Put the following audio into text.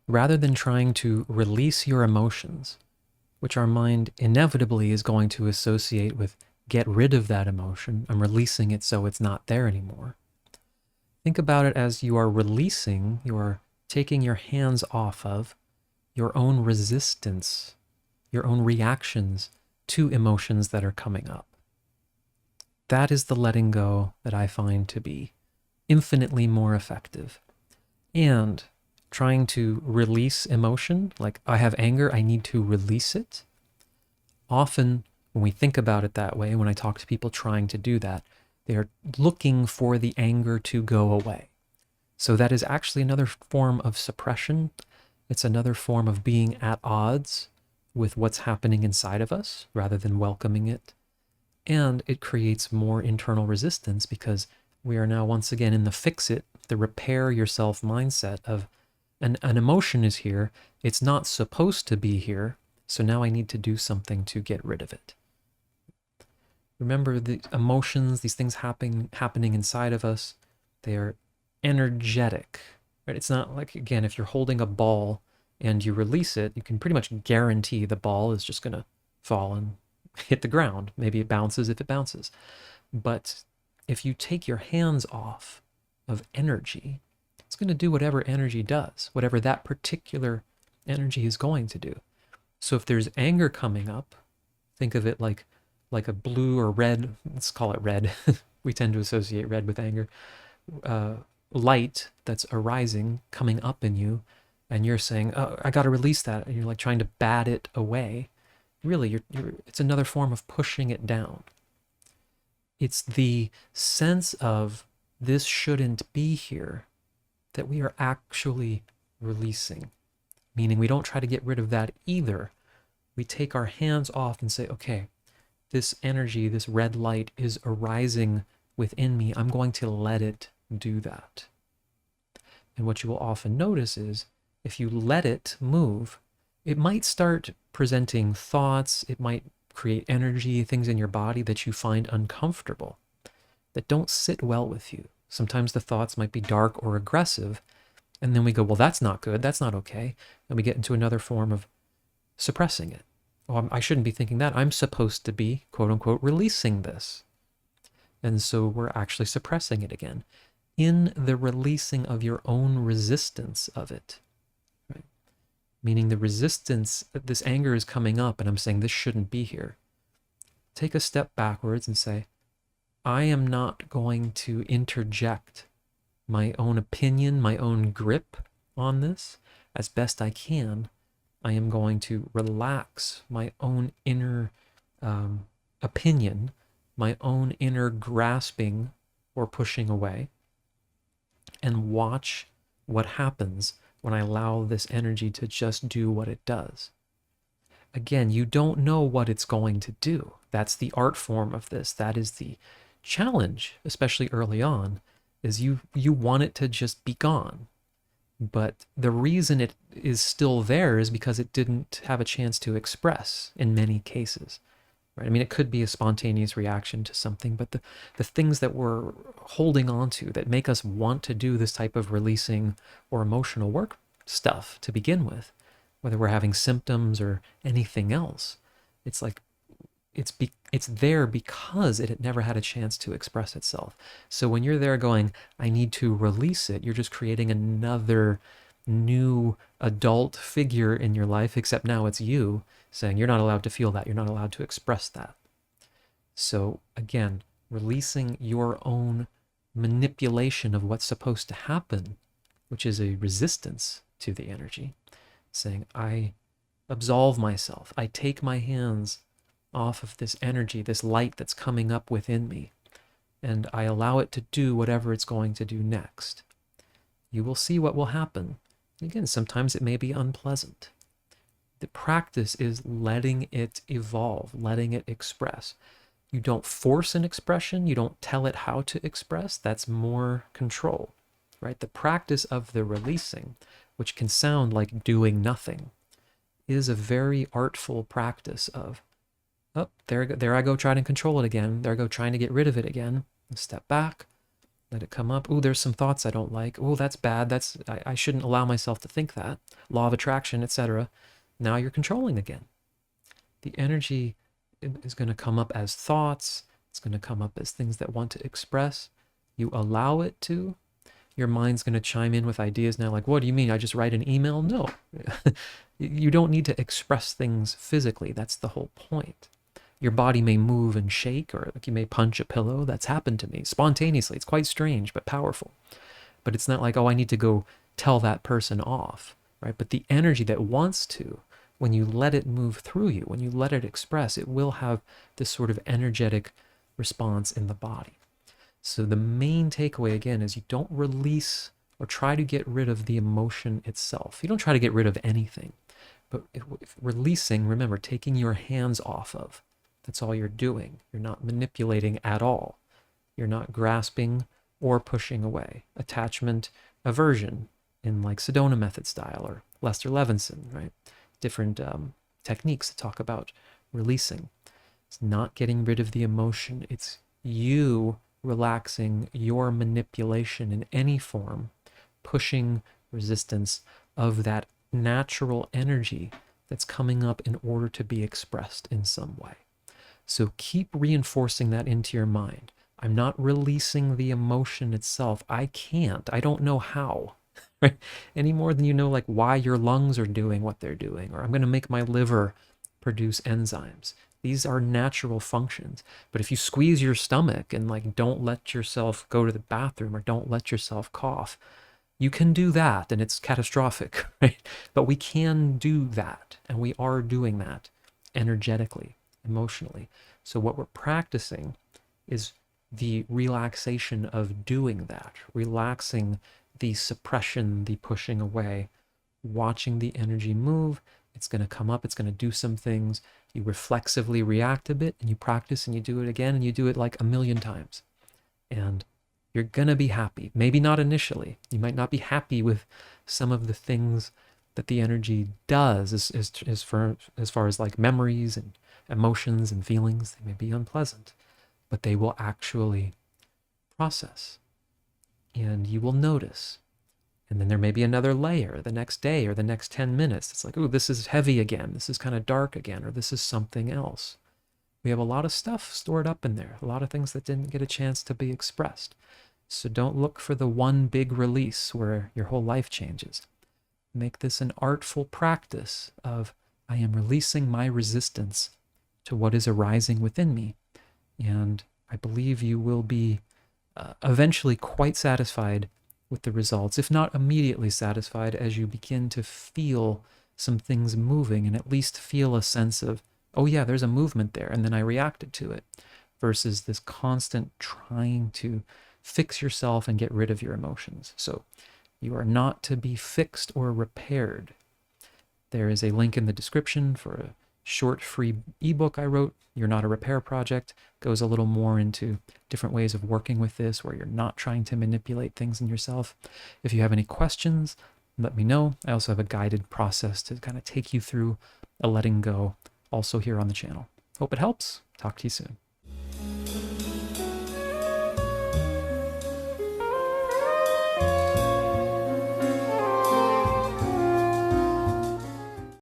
rather than trying to release your emotions, which our mind inevitably is going to associate with get rid of that emotion, I'm releasing it so it's not there anymore. Think about it as you are releasing, you are taking your hands off of your own resistance, your own reactions to emotions that are coming up. That is the letting go that I find to be infinitely more effective. And trying to release emotion, like I have anger, I need to release it. Often, when we think about it that way, when I talk to people trying to do that, they are looking for the anger to go away. So that is actually another form of suppression. It's another form of being at odds with what's happening inside of us rather than welcoming it. And it creates more internal resistance because we are now once again in the fix it, the repair yourself mindset of an emotion is here. It's not supposed to be here. So now I need to do something to get rid of it. Remember, the emotions, these things happening inside of us, they are energetic, right? It's not like, again, if you're holding a ball and you release it, you can pretty much guarantee the ball is just going to fall and hit the ground. Maybe it bounces if it bounces. But if you take your hands off of energy, it's going to do whatever energy does, whatever that particular energy is going to do. So if there's anger coming up, think of it like a blue or red, let's call it red. We tend to associate red with anger. Light that's arising, coming up in you, and you're saying, oh, I got to release that. And you're like trying to bat it away. Really, it's another form of pushing it down. It's the sense of this shouldn't be here that we are actually releasing. Meaning we don't try to get rid of that either. We take our hands off and say, okay, this energy, this red light is arising within me. I'm going to let it do that. And what you will often notice is if you let it move, it might start presenting thoughts. It might create energy, things in your body that you find uncomfortable, that don't sit well with you. Sometimes the thoughts might be dark or aggressive. And then we go, well, that's not good. That's not okay. And we get into another form of suppressing it. Oh, I shouldn't be thinking that. I'm supposed to be, quote unquote, releasing this. And so we're actually suppressing it again in the releasing of your own resistance of it. Right? Meaning the resistance, this anger is coming up and I'm saying this shouldn't be here. Take a step backwards and say, I am not going to interject my own opinion, my own grip on this as best I can. I am going to relax my own inner opinion, my own inner grasping or pushing away, and watch what happens when I allow this energy to just do what it does. Again, you don't know what it's going to do. That's the art form of this. That is the challenge, especially early on, is you want it to just be gone. But the reason it is still there is because it didn't have a chance to express in many cases, right? I mean, it could be a spontaneous reaction to something, but the things that we're holding on to that make us want to do this type of releasing or emotional work stuff to begin with, whether we're having symptoms or anything else, it's like it's there because it had never had a chance to express itself. So when you're there going, I need to release it, you're just creating another new adult figure in your life, except now it's you saying you're not allowed to feel that, you're not allowed to express that. So again, releasing your own manipulation of what's supposed to happen, which is a resistance to the energy, saying, I absolve myself, I take my hands off of this energy, this light that's coming up within me, and I allow it to do whatever it's going to do next. You will see what will happen. Again, sometimes it may be unpleasant. The practice is letting it evolve, letting it express. You don't force an expression, you don't tell it how to express. That's more control, right? The practice of the releasing, which can sound like doing nothing, is a very artful practice of, oh, there I go trying to control it again. There I go trying to get rid of it again. Step back, Let it come up. Oh, there's some thoughts I don't like. Oh, that's bad. I shouldn't allow myself to think that. Law of attraction, etc. Now you're controlling again. The energy is going to come up as thoughts. It's going to come up as things that want to express. You allow it to. Your mind's going to chime in with ideas now like, what do you mean? I just write an email? No. You don't need to express things physically. That's the whole point. Your body may move and shake, or like you may punch a pillow. That's happened to me spontaneously. It's quite strange, but powerful. But it's not like, oh, I need to go tell that person off, right? But the energy that wants to, when you let it move through you, when you let it express, it will have this sort of energetic response in the body. So the main takeaway, again, is you don't release or try to get rid of the emotion itself. You don't try to get rid of anything. But if releasing, remember, taking your hands off of, that's all you're doing. You're not manipulating at all. You're not grasping or pushing away. Attachment, aversion, in like Sedona method style or Lester Levenson, right? Different techniques to talk about releasing. It's not getting rid of the emotion. It's you relaxing your manipulation in any form, pushing resistance of that natural energy that's coming up in order to be expressed in some way. So keep reinforcing that into your mind. I'm not releasing the emotion itself. I can't. I don't know how. Right? Any more than you know like why your lungs are doing what they're doing, or I'm going to make my liver produce enzymes. These are natural functions. But if you squeeze your stomach and like don't let yourself go to the bathroom or don't let yourself cough, you can do that and it's catastrophic, right? But we can do that, and we are doing that energetically, emotionally. So what we're practicing is the relaxation of doing that, relaxing the suppression, the pushing away, watching the energy move. It's going to come up, it's going to do some things. You reflexively react a bit, and you practice, and you do it again, and you do it like a million times. And you're going to be happy. Maybe not initially. You might not be happy with some of the things that the energy does as far as like memories and emotions and feelings. They may be unpleasant, but they will actually process. And you will notice. And then there may be another layer the next day or the next 10 minutes. It's like, oh, this is heavy again. This is kind of dark again, or this is something else. We have a lot of stuff stored up in there, a lot of things that didn't get a chance to be expressed. So don't look for the one big release where your whole life changes. Make this an artful practice of, I am releasing my resistance to what is arising within me. And I believe you will be eventually quite satisfied with the results, if not immediately satisfied, as you begin to feel some things moving and at least feel a sense of, oh yeah, there's a movement there, and then I reacted to it, versus this constant trying to fix yourself and get rid of your emotions. So you are not to be fixed or repaired. There is a link in the description for a short free ebook I wrote, You're Not a Repair Project. Goes a little more into different ways of working with this where you're not trying to manipulate things in yourself. If you have any questions, let me know. I also have a guided process to kind of take you through a letting go, also here on the channel. Hope it helps. Talk to you soon.